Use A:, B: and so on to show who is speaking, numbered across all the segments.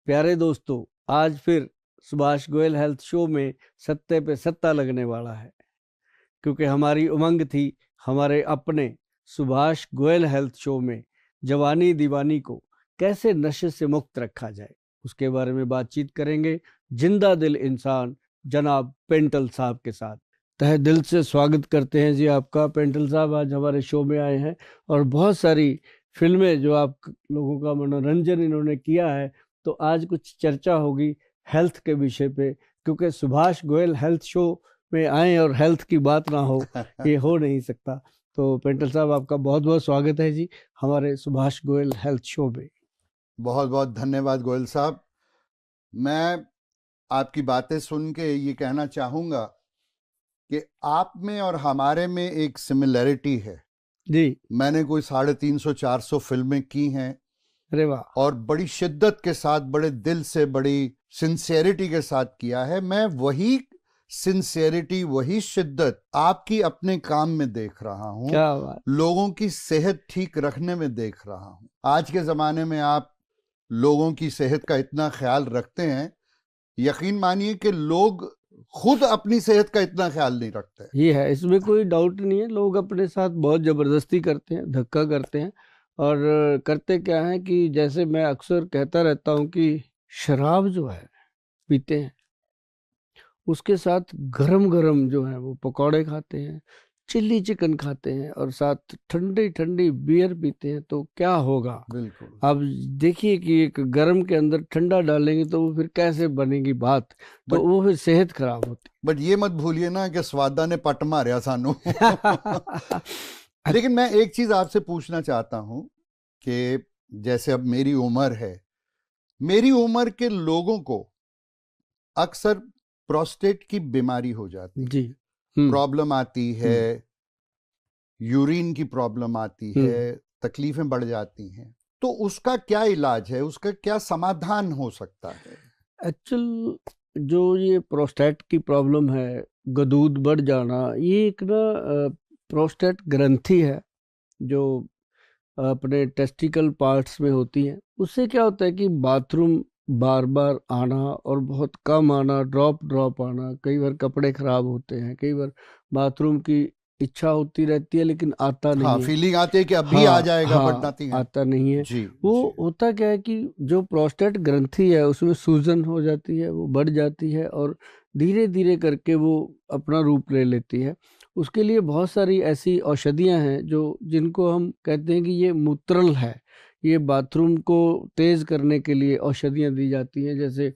A: प्यारे दोस्तों, आज फिर सुभाष गोयल हेल्थ शो में सत्ते पे सत्ता लगने वाला है, क्योंकि हमारी उमंग थी हमारे अपने सुभाष गोयल हेल्थ शो में जवानी दीवानी को कैसे नशे से मुक्त रखा जाए, उसके बारे में बातचीत करेंगे जिंदा दिल इंसान जनाब पेंटल साहब के साथ। तहे दिल से स्वागत करते हैं जी आपका पेंटल साहब, आज हमारे शो में आए हैं और बहुत सारी फिल्में जो आप लोगों का मनोरंजन इन्होंने किया है, तो आज कुछ चर्चा होगी हेल्थ के विषय पे, क्योंकि सुभाष गोयल हेल्थ शो में आए और हेल्थ की बात ना हो ये हो नहीं सकता। तो पेंटल साहब, आपका बहुत बहुत स्वागत है जी हमारे सुभाष गोयल हेल्थ शो में।
B: बहुत बहुत धन्यवाद गोयल साहब। मैं आपकी बातें सुन के ये कहना चाहूँगा कि आप में और हमारे में एक सिमिलैरिटी है
A: जी।
B: मैंने कोई 350-400 फिल्में की हैं।
A: अरे वाह।
B: और बड़ी शिद्दत के साथ, बड़े दिल से, बड़ी सिंसियरिटी के साथ किया है। मैं वही सिंसियरिटी, वही शिद्दत आपकी अपने काम में देख रहा हूँ,
A: क्या बात।
B: लोगों की सेहत ठीक रखने में देख रहा हूँ। आज के ज़माने में आप लोगों की सेहत का इतना ख्याल रखते हैं, यकीन मानिए कि लोग खुद अपनी सेहत का इतना ख्याल नहीं रखते।
A: ये है, इसमें कोई डाउट नहीं है। लोग अपने साथ बहुत ज़बरदस्ती करते हैं, धक्का करते हैं, और करते क्या है कि जैसे मैं अक्सर कहता रहता हूँ कि शराब जो है पीते हैं, उसके साथ गरम गरम जो है वो पकौड़े खाते हैं, चिल्ली चिकन खाते हैं और साथ ठंडी ठंडी बियर पीते हैं, तो क्या होगा।
B: बिल्कुल।
A: अब देखिए कि एक गरम के अंदर ठंडा डालेंगे तो वो फिर कैसे बनेगी बात, तो वो फिर सेहत खराब होती।
B: बट ये मत भूलिए ना कि स्वादा ने पट मारिया सानू। लेकिन मैं एक चीज आपसे पूछना चाहता हूं कि जैसे अब मेरी उम्र है, मेरी उम्र के लोगों को अक्सर प्रोस्टेट की बीमारी हो जाती है
A: जी।
B: प्रॉब्लम आती है, यूरिन की प्रॉब्लम आती है, तकलीफें बढ़ जाती हैं, तो उसका क्या इलाज है, उसका क्या समाधान हो सकता है?
A: एक्चुअल जो ये प्रोस्टेट की प्रॉब्लम है, गदूद बढ़ जाना, ये एक ना प्रोस्टेट ग्रंथि है जो अपने टेस्टिकल पार्ट्स में होती है। उससे क्या होता है कि बाथरूम बार बार आना और बहुत कम आना, ड्रॉप आना, कई बार कपड़े खराब होते हैं, कई बार बाथरूम की इच्छा होती रहती है लेकिन आता नहीं है।
B: फीलिंग आती है कि अभी आ जाएगा, बट नथिंग है,
A: आता नहीं है।
B: जी।
A: वो होता क्या है कि जो प्रोस्टेट ग्रंथि है उसमें सूजन हो जाती है, वो बढ़ जाती है और धीरे धीरे करके वो अपना रूप ले लेती है। उसके लिए बहुत सारी ऐसी औषधियां हैं जो जिनको हम कहते हैं कि ये मूत्रल है, ये बाथरूम को तेज करने के लिए औषधियां दी जाती हैं। जैसे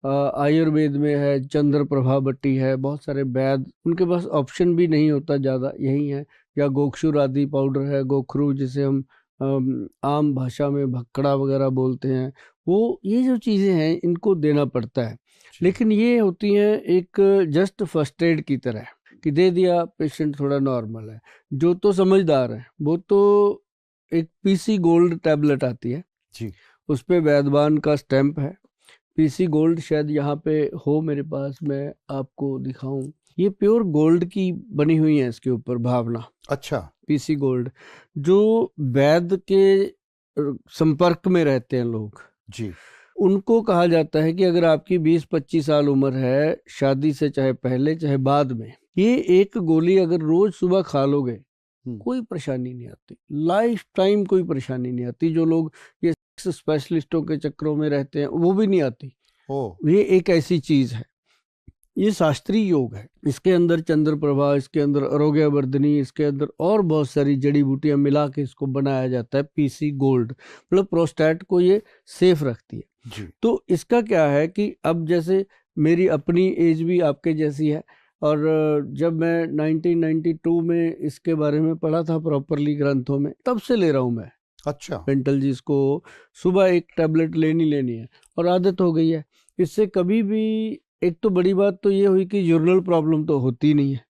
A: आयुर्वेद में है, चंद्र प्रभा बट्टी है, बहुत सारे वैद्य, उनके पास ऑप्शन भी नहीं होता ज़्यादा, यही है। या गोक्षुर आदि पाउडर है, गोखरू जिसे हम आम भाषा में भक्कड़ा वगैरह बोलते हैं, वो ये जो चीज़ें हैं इनको देना पड़ता है। लेकिन ये होती हैं एक जस्ट फर्स्ट एड की तरह कि दे दिया, पेशेंट थोड़ा नॉर्मल है। जो तो समझदार है वो तो एक पीसी गोल्ड टैबलेट आती है
B: जी,
A: उस पे वैद्यवान का स्टैंप है। पीसी गोल्ड शायद यहाँ पे हो मेरे पास, मैं आपको दिखाऊं। ये प्योर गोल्ड की बनी हुई है, इसके ऊपर भावना।
B: अच्छा।
A: पीसी गोल्ड जो वैद्य के संपर्क में रहते हैं लोग
B: जी,
A: उनको कहा जाता है कि अगर आपकी 20-25 साल उम्र है, शादी से चाहे पहले चाहे बाद में, ये एक गोली अगर रोज सुबह खा लोगे कोई परेशानी नहीं आती, लाइफ टाइम कोई परेशानी नहीं आती। जो लोग ये स्पेशलिस्टों के चक्रों में रहते हैं वो भी नहीं आती। ये एक ऐसी चीज है, ये शास्त्रीय योग है। इसके अंदर चंद्र प्रभा, इसके अंदर आरोग्य वर्धनी, इसके अंदर और बहुत सारी जड़ी बूटियां मिला के इसको बनाया जाता है पीसी गोल्ड। मतलब प्रोस्टेट को ये सेफ रखती है
B: जी।
A: तो इसका क्या है कि अब जैसे मेरी अपनी एज भी आपके जैसी है, और जब मैं 1992 में इसके बारे में पढ़ा था प्रॉपरली ग्रंथों में, तब से ले रहा हूँ मैं।
B: अच्छा।
A: पेंटल जी, इसको सुबह एक टैबलेट लेनी है और आदत हो गई है। इससे कभी भी, एक तो बड़ी बात तो ये हुई कि यूरिनल प्रॉब्लम तो होती नहीं है।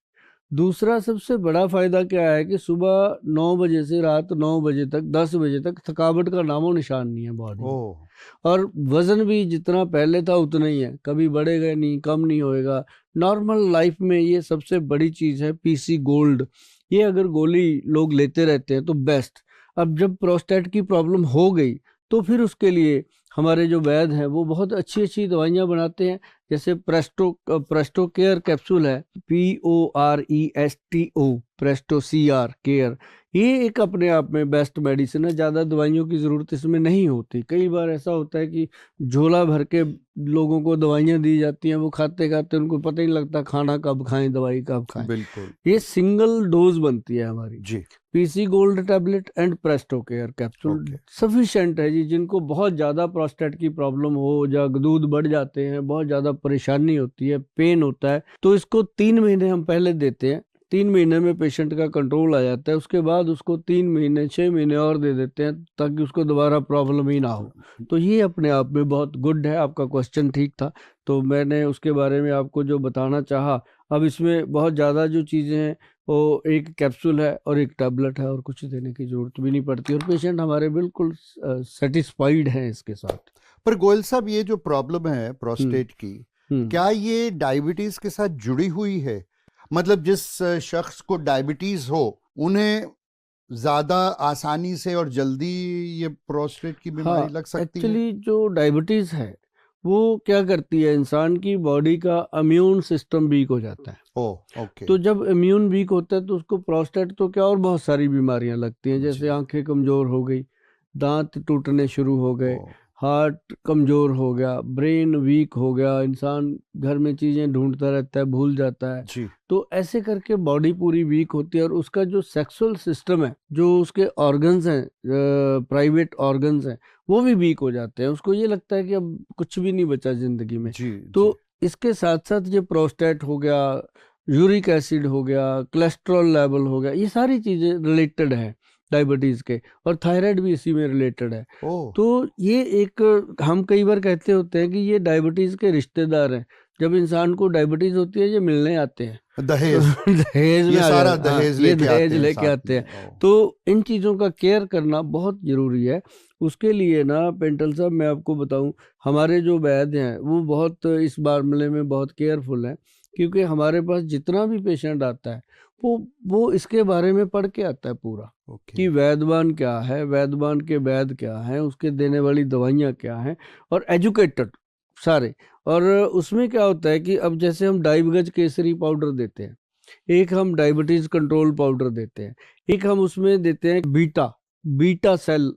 A: दूसरा सबसे बड़ा फायदा क्या है कि सुबह 9 बजे से रात 9 बजे तक, 10 बजे तक थकावट का नामो निशान नहीं है बॉडी में। और वजन भी जितना पहले था उतना ही है, कभी बढ़ेगा नहीं, कम नहीं होएगा। नॉर्मल लाइफ में ये सबसे बड़ी चीज है पीसी गोल्ड। ये अगर गोली लोग लेते रहते हैं तो बेस्ट। अब जब प्रोस्टेट की प्रॉब्लम हो गई तो फिर उसके लिए हमारे जो वैद्य हैं वो बहुत अच्छी अच्छी दवाइयाँ बनाते हैं। जैसे प्रेस्टो केयर कैप्सूल है, PORESTO, प्रेस्टो CR केयर, ये एक अपने आप में बेस्ट मेडिसिन है। ज़्यादा दवाइयों की ज़रूरत इसमें नहीं होती। कई बार ऐसा होता है कि झोला भर के लोगों को दवाइयाँ दी जाती हैं, वो खाते खाते उनको पता ही नहीं लगता खाना कब खाएं, दवाई कब खाएं।
B: बिल्कुल
A: ये सिंगल डोज बनती है हमारी।
B: जी।
A: PC gold tablet and Presto care capsule
B: okay.
A: Sufficient है जी। जिनको बहुत ज़्यादा प्रोस्टेट की प्रॉब्लम हो, या दूध बढ़ जाते हैं, बहुत ज़्यादा परेशानी होती है, पेन होता है, तो इसको 3 महीने हम पहले देते हैं। 3 महीने में पेशेंट का कंट्रोल आ जाता है। उसके बाद उसको 3 महीने 6 महीने और दे देते हैं ताकि उसको दोबारा प्रॉब्लम ही ना हो। तो ये अपने आप में बहुत गुड है। आपका क्वेश्चन ठीक था, तो मैंने उसके बारे में आपको जो बताना चाहा। अब इसमें बहुत ज़्यादा जो चीज़ें हैं वो एक कैप्सूल है और एक टैबलेट है, और कुछ देने की जरूरत भी नहीं पड़ती, और पेशेंट हमारे बिल्कुल सेटिस्फाइड हैं इसके साथ।
B: पर गोयल साहब, ये जो प्रॉब्लम है प्रोस्टेट की, क्या ये डायबिटीज के साथ जुड़ी हुई है? मतलब जिस शख्स को डायबिटीज हो उन्हें ज्यादा आसानी से और जल्दी ये प्रोस्टेट की बीमारी लग सकती है?
A: एक्चुअली जो डायबिटीज है वो क्या करती है, इंसान की बॉडी का इम्यून सिस्टम वीक हो जाता है।
B: ओके।
A: तो जब इम्यून वीक होता है तो उसको प्रोस्टेट तो क्या और बहुत सारी बीमारियां लगती हैं। जैसे आंखें कमजोर हो गई, दांत टूटने शुरू हो गए, हार्ट कमजोर हो गया, ब्रेन वीक हो गया, इंसान घर में चीजें ढूंढता रहता है, भूल जाता है
B: जी।
A: तो ऐसे करके बॉडी पूरी वीक होती है। और उसका जो सेक्सुअल सिस्टम है, जो उसके ऑर्गन्स हैं, प्राइवेट ऑर्गन्स हैं, वो भी वीक हो जाते हैं। उसको ये लगता है कि अब कुछ भी नहीं बचा जिंदगी में। तो इसके साथ साथ ये प्रोस्टेट हो गया, यूरिक एसिड हो गया, कोलेस्ट्रॉल लेवल हो गया, ये सारी चीजें रिलेटेड है डायबिटीज के, और थायराइड भी इसी में रिलेटेड है। तो ये एक, हम कई बार कहते होते हैं कि ये डायबिटीज के रिश्तेदार हैं। जब इंसान को डायबिटीज होती है ये मिलने आते हैं,
B: दहेज
A: दहेज में
B: ये
A: आ
B: सारा
A: जाता है।
B: दहेज
A: ये
B: लेके
A: दहेज
B: आते हैं
A: लेके
B: साथ
A: आते हैं।
B: में।
A: तो इन चीज़ों का केयर करना बहुत जरूरी है। उसके लिए ना पेंटल साहब, मैं आपको बताऊं, हमारे जो वैद्य हैं वो बहुत इस मामले में बहुत केयरफुल हैं। क्योंकि हमारे पास जितना भी पेशेंट आता है वो इसके बारे में पढ़ के आता है पूरा, कि वैद्यवान क्या है, वैद्यवान के वैद्य क्या हैं, उसके देने वाली दवाइयाँ क्या हैं, और एजुकेटेड सारे। और उसमें क्या होता है कि अब जैसे हम डाइबगज केसरी पाउडर देते हैं, एक हम डायबिटीज कंट्रोल पाउडर देते हैं, एक हम उसमें देते हैं beta cell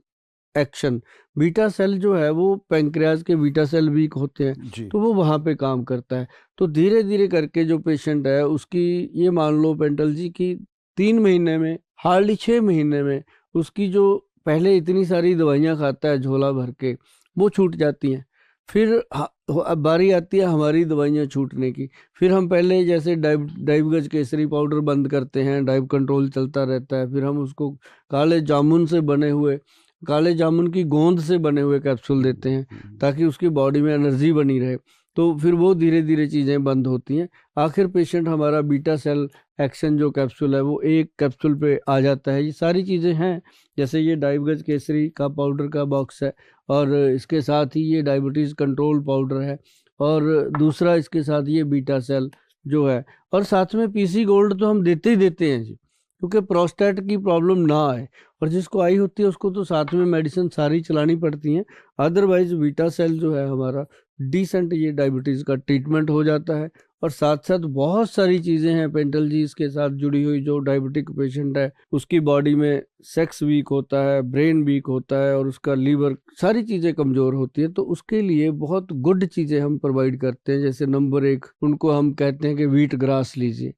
A: action. Beta cell जो है वो पैंक्रियाज के बीटा सेल वीक होते हैं तो वो वहाँ पे काम करता है। तो धीरे धीरे करके जो पेशेंट है उसकी, ये मान लो पेंटल जी की 3 महीने में, हार्डली 6 महीने में, उसकी जो पहले इतनी सारी दवाइयाँ खाता है झोला भर के, वो छूट जाती हैं। फिर अब बारी आती है हमारी दवाइयाँ छूटने की। फिर हम पहले जैसे डाइबगज केसरी पाउडर बंद करते हैं, डाइब कंट्रोल चलता रहता है। फिर हम उसको काले जामुन से बने हुए, काले जामुन की गोंद से बने हुए कैप्सूल देते हैं ताकि उसकी बॉडी में एनर्जी बनी रहे। तो फिर वो धीरे धीरे चीज़ें बंद होती हैं। आखिर पेशेंट हमारा बीटा सेल एक्शन जो कैप्सूल है वो एक कैप्सूल पे आ जाता है। ये सारी चीज़ें हैं। जैसे ये डाइबगज केसरी का पाउडर का बॉक्स है, और इसके साथ ही ये डायबिटीज़ कंट्रोल पाउडर है, और दूसरा इसके साथ ये बीटा सेल जो है, और साथ में PC गोल्ड तो हम देते ही देते हैं जी, क्योंकि प्रोस्टेट की प्रॉब्लम ना आए। और जिसको आई होती है उसको तो साथ में मेडिसिन सारी चलानी पड़ती हैं। अदरवाइज बीटा सेल जो है हमारा डिसेंट ये डायबिटीज़ का ट्रीटमेंट हो जाता है। और साथ साथ बहुत सारी चीज़ें हैं पेंटल जी इसके साथ जुड़ी हुई। जो डायबिटिक पेशेंट है उसकी बॉडी में सेक्स वीक होता है, ब्रेन वीक होता है, और उसका लीवर, सारी चीज़ें कमज़ोर होती है। तो उसके लिए बहुत गुड चीज़ें हम प्रोवाइड करते हैं। जैसे नंबर 1 उनको हम कहते हैं कि व्हीट ग्रास लीजिए।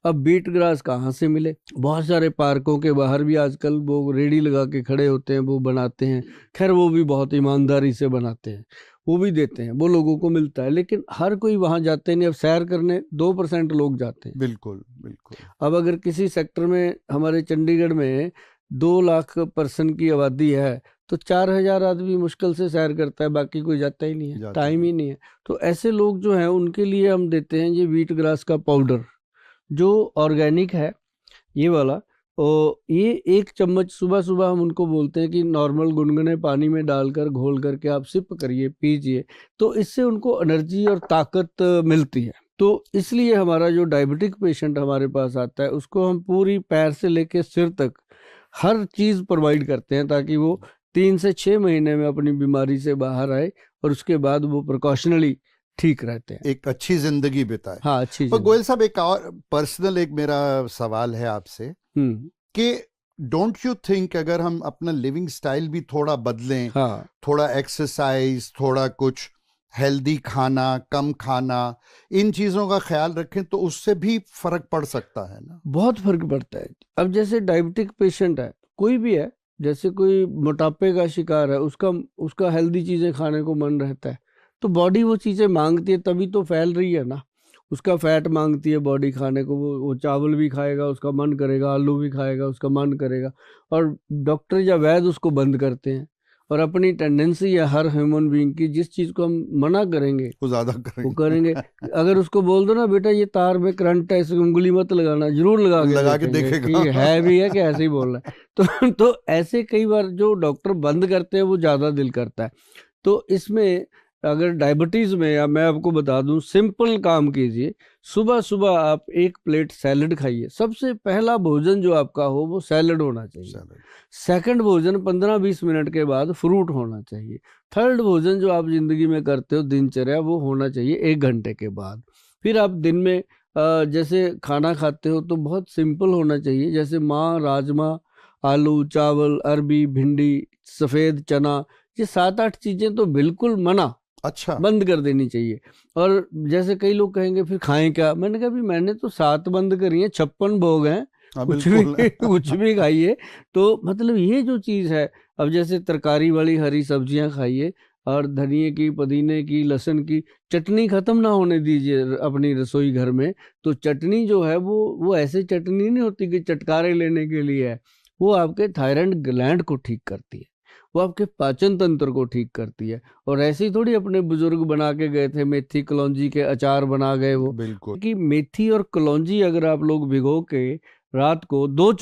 A: अब व्हीट ग्रास कहाँ से मिले? बहुत सारे पार्कों के बाहर भी आजकल वो रेडी लगा के खड़े होते हैं, वो बनाते हैं। खैर वो भी बहुत ईमानदारी से बनाते हैं, वो भी देते हैं, वो लोगों को मिलता है। लेकिन हर कोई वहाँ जाते नहीं। अब सैर करने 2% लोग जाते हैं।
B: बिल्कुल बिल्कुल।
A: अब अगर किसी सेक्टर में, हमारे चंडीगढ़ में 2 लाख पर्सन की आबादी है, तो 4000 आदमी मुश्किल से सैर करता है, बाकी कोई जाता ही नहीं है, टाइम ही नहीं है। तो ऐसे लोग जो हैं उनके लिए हम देते हैं ये व्हीट ग्रास का पाउडर, जो ऑर्गेनिक है ये वाला। और ये 1 चम्मच सुबह सुबह हम उनको बोलते हैं कि नॉर्मल गुनगुने पानी में डालकर घोल करके आप सिप करिए, पीजिए, तो इससे उनको एनर्जी और ताकत मिलती है। तो इसलिए हमारा जो डायबिटिक पेशेंट हमारे पास आता है उसको हम पूरी पैर से लेकर सिर तक हर चीज़ प्रोवाइड करते हैं ताकि वो 3 से 6 महीने में अपनी बीमारी से बाहर आए और उसके बाद वो प्रिकॉशनली ठीक रहते हैं,
B: एक अच्छी जिंदगी बिताए।
A: हाँ अच्छी
B: पर
A: जिंदगी।
B: गोयल साहब, एक और पर्सनल एक मेरा सवाल है आपसे कि डोंट यू थिंक अगर हम अपना लिविंग स्टाइल भी थोड़ा बदलें,
A: हाँ
B: थोड़ा एक्सरसाइज, थोड़ा कुछ हेल्दी खाना, कम खाना, इन चीजों का ख्याल रखें तो उससे भी फर्क पड़ सकता है ना?
A: बहुत फर्क पड़ता है। अब जैसे डायबिटिक पेशेंट है, कोई भी है, जैसे कोई मोटापे का शिकार है, उसका हेल्दी चीजें खाने को मन रहता है, तो बॉडी वो चीजें मांगती है, तभी तो फैल रही है ना। उसका फैट मांगती है बॉडी खाने को, वो चावल भी खाएगा उसका मन करेगा, आलू भी खाएगा उसका मन करेगा, और डॉक्टर या वैद्य उसको बंद करते हैं। और अपनी टेंडेंसी है हर ह्यूमन बीइंग की, जिस चीज को हम मना करेंगे
B: वो ज्यादा
A: वो करेंगे। अगर उसको बोल दो ना बेटा ये तार में करंट है, इसमें उंगली मत लगाना, जरूर लगा के
B: देखेगा
A: कि है भी है कि ऐसे ही बोल रहा है। तो ऐसे कई बार जो डॉक्टर बंद करते हैं वो ज्यादा दिल करता है। तो इसमें अगर डायबिटीज में, या मैं आपको बता दूं, सिंपल काम कीजिए। सुबह सुबह आप 1 प्लेट सैलड खाइए। सबसे पहला भोजन जो आपका हो वो सैलड होना चाहिए। सेकंड भोजन 15-20 मिनट के बाद फ्रूट होना चाहिए। थर्ड भोजन जो आप जिंदगी में करते हो दिनचर्या, वो होना चाहिए 1 घंटे के बाद। फिर आप दिन में जैसे खाना खाते हो तो बहुत सिंपल होना चाहिए, जैसे माँ, राजमा, आलू, चावल, अरबी, भिंडी, सफ़ेद चना, ये 7-8 चीज़ें तो बिल्कुल मना,
B: अच्छा,
A: बंद कर देनी चाहिए। और जैसे कई लोग कहेंगे फिर खाएं क्या, मैंने कहा भी मैंने तो 7 बंद करी हैं, 56 भोग हैं, कुछ भी कुछ भी खाइए। तो मतलब ये जो चीज़ है, अब जैसे तरकारी वाली हरी सब्जियां खाइए, और धनिए की, पुदीने की, लहसुन की चटनी खत्म ना होने दीजिए अपनी रसोई घर में। तो चटनी जो है वो ऐसे चटनी नहीं होती कि चटकारे लेने के लिए है, वो आपके थायराइड ग्लैंड को ठीक करती है, वो आपके पाचन तंत्र को ठीक करती है। और ऐसे ही थोड़ी अपने बुजुर्ग बना के गए थे, मेथी कलौंजी के अचार बना गए वो।
B: बिल्कुल।
A: कि मेथी और कलौंजी अगर आप लोग भिगो के रात को 2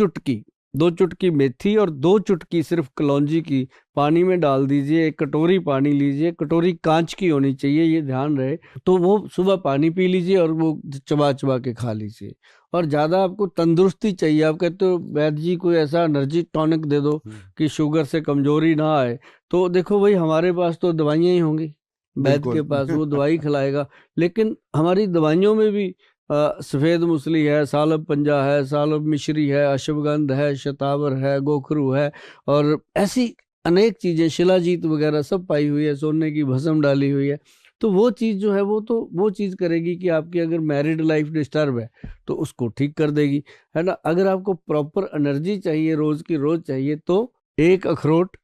A: चुटकी मेथी और 2 चुटकी सिर्फ कलौंजी की पानी में डाल दीजिए। 1 कटोरी पानी लीजिए, कटोरी कांच की होनी चाहिए, ये ध्यान रहे। तो वो सुबह पानी पी लीजिए और वो चबा चबा के खा लीजिए। और ज्यादा आपको तंदुरुस्ती चाहिए, आप कहते हो वैद्य जी कोई ऐसा एनर्जी टॉनिक दे दो कि शुगर से कमजोरी ना आए, तो देखो भाई हमारे पास तो दवाइयां ही होंगी, वैद्य के पास वो दवाई खिलाएगा। लेकिन हमारी दवाइयों में भी सफ़ेद मूसली है, सालब पंजा है, सालब मिश्री है, अश्वगंध है, शतावर है, गोखरू है, और ऐसी अनेक चीज़ें, शिलाजीत वगैरह सब पाई हुई है, सोने की भस्म डाली हुई है। तो वो चीज़ जो है वो चीज़ करेगी कि आपकी अगर मैरिड लाइफ डिस्टर्ब है तो उसको ठीक कर देगी, है ना। अगर आपको प्रॉपर एनर्जी चाहिए, रोज़ की रोज़ चाहिए, तो 1 अखरोट,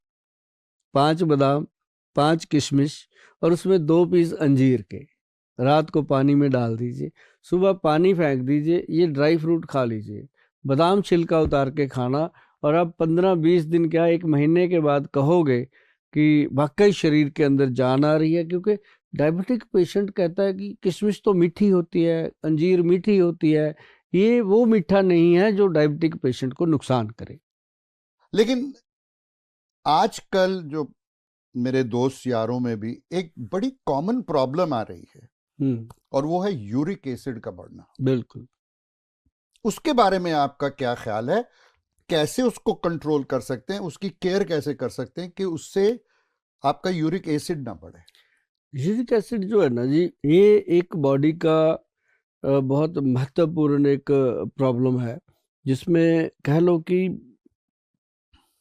A: 5 बादाम, 5 किशमिश, और उसमें 2 पीस अंजीर के रात को पानी में डाल दीजिए, सुबह पानी फेंक दीजिए, ये ड्राई फ्रूट खा लीजिए, बादाम छिलका उतार के खाना। और अब 15-20 दिन क्या 1 महीने के बाद कहोगे कि वाकई शरीर के अंदर जान आ रही है। क्योंकि डायबिटिक पेशेंट कहता है कि किशमिश तो मीठी होती है, अंजीर मीठी होती है, ये वो मीठा नहीं है जो डायबिटिक पेशेंट को नुकसान करे।
B: लेकिन आजकल जो मेरे दोस्त यारों में भी एक बड़ी कॉमन प्रॉब्लम आ रही है, और वो है यूरिक एसिड का बढ़ना।
A: बिल्कुल।
B: उसके बारे में आपका क्या ख्याल है? कैसे उसको कंट्रोल कर सकते हैं, उसकी केयर कैसे कर सकते हैं कि उससे आपका यूरिक एसिड ना बढ़े?
A: यूरिक एसिड जो है ना जी, ये एक बॉडी का बहुत महत्वपूर्ण एक प्रॉब्लम है, जिसमें कह लो कि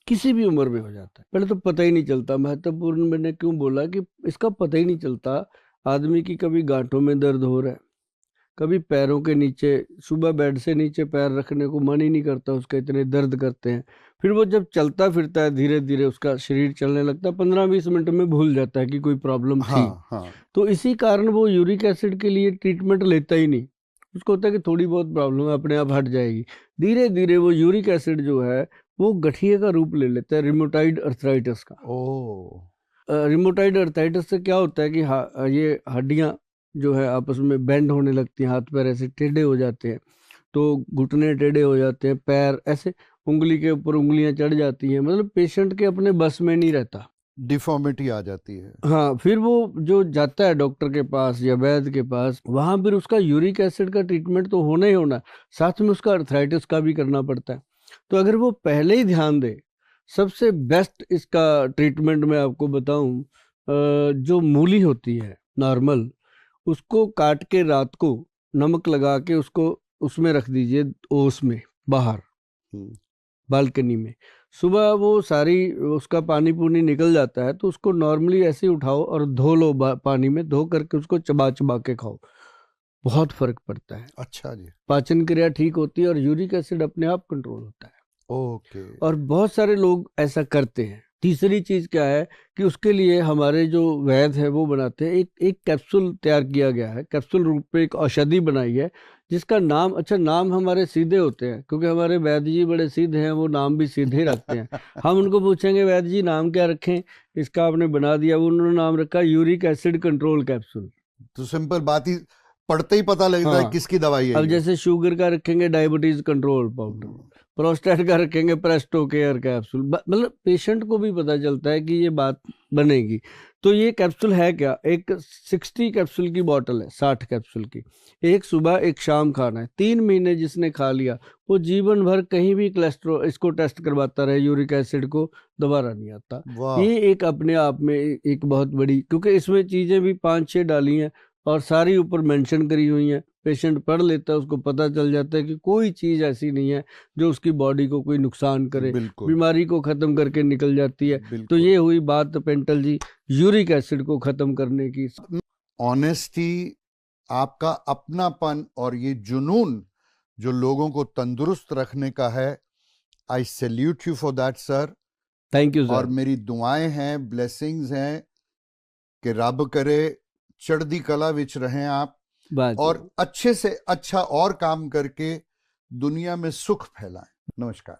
A: किसी भी उम्र में हो जाता है। पहले तो पता ही नहीं चलता। महत्वपूर्ण मैंने क्यों बोला कि इसका पता ही नहीं चलता। आदमी की कभी गांठों में दर्द हो रहा है, कभी पैरों के नीचे, सुबह बेड से नीचे पैर रखने को मन ही नहीं करता उसका, इतने दर्द करते हैं। फिर वो जब चलता फिरता है, धीरे धीरे उसका शरीर चलने लगता है, 15-20 मिनट में भूल जाता है कि कोई प्रॉब्लम थी।
B: हाँ।
A: तो इसी कारण वो यूरिक एसिड के लिए ट्रीटमेंट लेता ही नहीं। उसको होता है कि थोड़ी बहुत प्रॉब्लम है, अपने आप हट जाएगी। धीरे धीरे वो यूरिक एसिड जो है वो गठिए का रूप ले लेता है, रिमोटाइड अर्थराइटिस का। रिमोटाइड अर्थराइटिस से क्या होता है कि ये हड्डियां जो है आपस में बेंड होने लगती हैं, हाथ पैर ऐसे टेढ़े हो जाते हैं, तो घुटने टेढ़े हो जाते हैं, पैर ऐसे उंगली के ऊपर उंगलियां चढ़ जाती हैं, मतलब पेशेंट के अपने बस में नहीं रहता,
B: डिफॉर्मिटी आ जाती है।
A: हाँ, फिर वो जो जाता है डॉक्टर के पास या वैद्य के पास, वहां फिर उसका यूरिक एसिड का ट्रीटमेंट तो होना ही होना, साथ में उसका अर्थराइटिस का भी करना पड़ता है। तो अगर वो पहले ही ध्यान दे, सबसे बेस्ट इसका ट्रीटमेंट मैं आपको बताऊं, जो मूली होती है नॉर्मल, उसको काट के रात को नमक लगा के उसको उसमें रख दीजिए, ओस में बाहर बालकनी में। सुबह वो सारी उसका पानी पूनी निकल जाता है, तो उसको नॉर्मली ऐसे ही उठाओ और धो लो, पानी में धो करके उसको चबा चबा के खाओ, बहुत फर्क पड़ता है।
B: अच्छा जी।
A: पाचन क्रिया ठीक होती है और यूरिक एसिड अपने आप कंट्रोल होता है।
B: ओके।
A: और बहुत सारे लोग ऐसा करते हैं। तीसरी चीज क्या है कि उसके लिए हमारे जो वैद्य है वो बनाते हैं, एक एक कैप्सूल तैयार किया गया है, कैप्सूल रूप में एक औषधि बनाई है जिसका नाम, अच्छा नाम हमारे सीधे होते हैं क्योंकि हमारे वैद्य जी बड़े सीधे हैं, वो नाम भी सीधे ही रखते हैं। हम उनको पूछेंगे वैद्य जी नाम क्या रखें, इसका आपने बना दिया, वो उन्होंने नाम रखा यूरिक एसिड कंट्रोल कैप्सूल।
B: तो सिंपल बात ही, पढ़ते ही पता लगता है
A: हाँ,
B: किसकी दवाई है
A: अब
B: ये।
A: जैसे शुगर का रखेंगे डायबिटीज कंट्रोल पाउडर, प्रोस्टेट का रखेंगे प्रेस्टो केयर कैप्सूल, मतलब पेशेंट को भी पता चलता है कि ये बात बनेगी। तो ये कैप्सूल है क्या, एक 60 कैप्सूल की बोतल है, 60 कैप्सूल की, एक सुबह एक शाम खाना है। 3 महीने जिसने खा लिया वो जीवन भर कहीं भी कोलेस्ट्रॉल इसको टेस्ट करवाता रहे, यूरिक एसिड को दोबारा नहीं आता।
B: वाह।
A: ये एक अपने आप में एक बहुत बड़ी, क्योंकि इसमें चीजें भी 5-6 डाली हैं और सारी ऊपर मेंशन करी हुई हैं, पेशेंट पढ़ लेता है, उसको पता चल जाता है कि कोई चीज ऐसी नहीं है जो उसकी बॉडी को कोई नुकसान करे,
B: बिल्कुल
A: बीमारी को खत्म करके निकल जाती है। तो
B: बिल्कुल।
A: ये हुई बात पेंटल जी यूरिक एसिड को खत्म करने की।
B: ऑनेस्टी, आपका अपनापन और ये जुनून जो लोगों को तंदुरुस्त रखने का है, आई salute you for that sir.
A: Thank you
B: और
A: सर।
B: मेरी दुआएं हैं, ब्लेसिंग्स हैं कि रब करे चढ़दी कला विच रहें आप,
A: बात
B: और अच्छे से अच्छा और काम करके दुनिया में सुख फैलाएं। नमस्कार।